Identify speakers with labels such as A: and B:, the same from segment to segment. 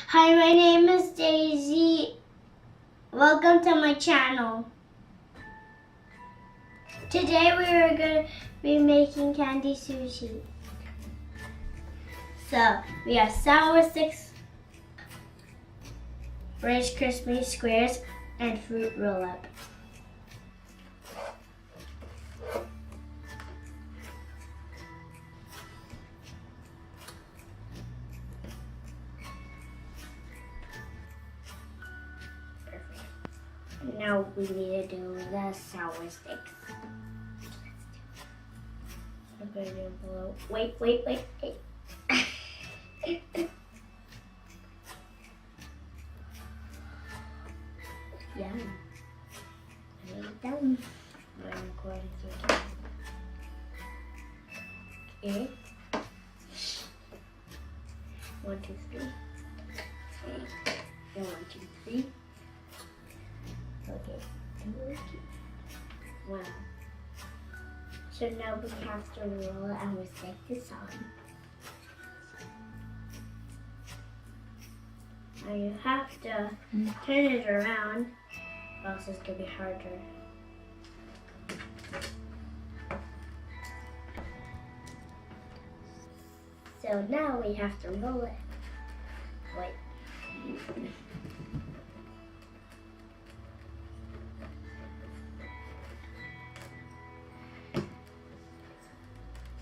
A: Hi, my name is Daisy. Welcome to my channel. Today we are going to be making candy sushi. So we have sour sticks, Rice Krispie squares, and fruit roll-up. Now we need to do the sour sticks. I'm going to blow. Wait. Yeah. I made it done. I'm going to okay. 1, 2, 3. 1, 2, 3. Okay. Wow. So now we have to roll it and we stick this on. Now you have to turn it around, or else it's going to be harder. So now we have to roll it. Wait.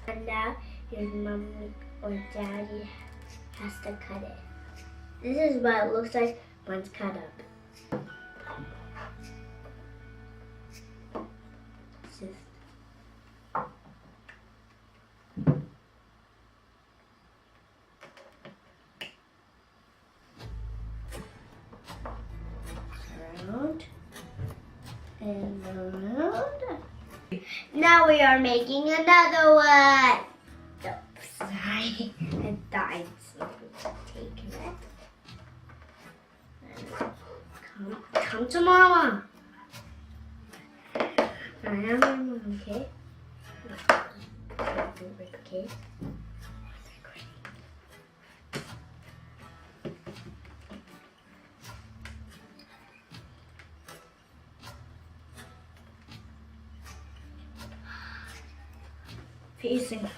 A: And now your mommy or daddy has to cut it. This is what it looks like once cut up. Around and around. Now we are making another one. Oops, sorry. I thought I was taking it. Come to mama. I am mama, okay? Okay. Facing what?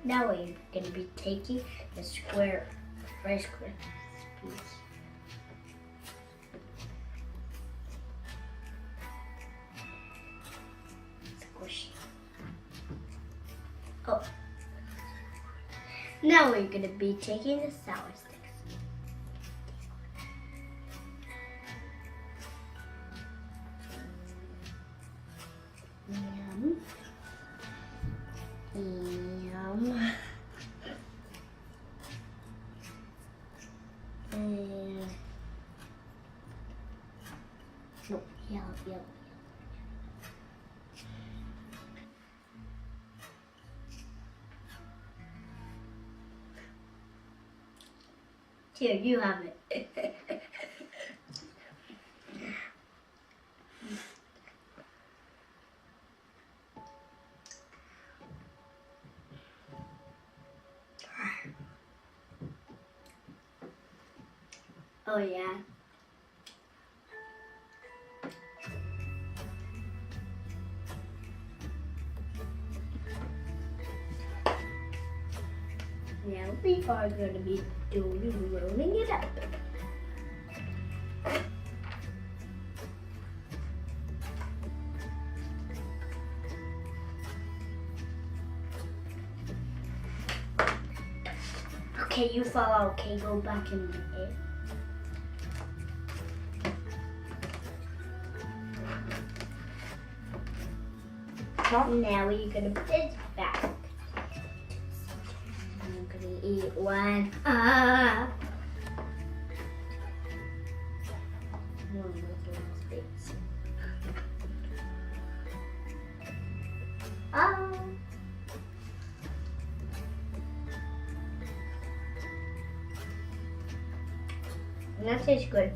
A: Now we're going to be taking the square Rice Krispies. Squish. Oh. Now we're going to be taking the sour sticks. Yum. Yum. No, yum. Here, you have it. Oh yeah. Now we are going to be rolling it up. Okay, you fall. Okay, go back in the air. Now we're gonna put it back. I'm gonna eat one. One little space. That tastes good.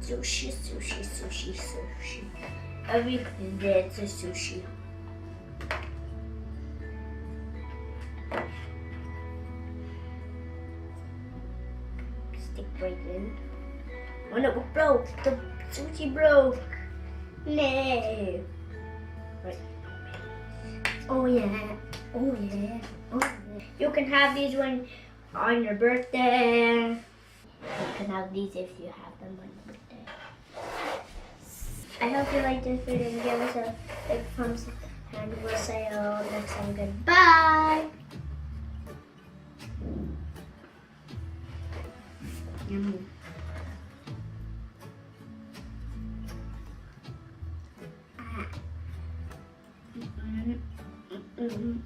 A: Sushi, sushi, sushi, sushi. Everything there is a sushi. Stick right in. Oh no, it broke. The sushi broke. No. Right. Oh yeah. Oh yeah. Oh yeah. You can have these when on your birthday. You can have these if you have them on your birthday. I hope you liked this video and give us a big thumbs up. And we'll say next time goodbye. Yummy. Mm-hmm.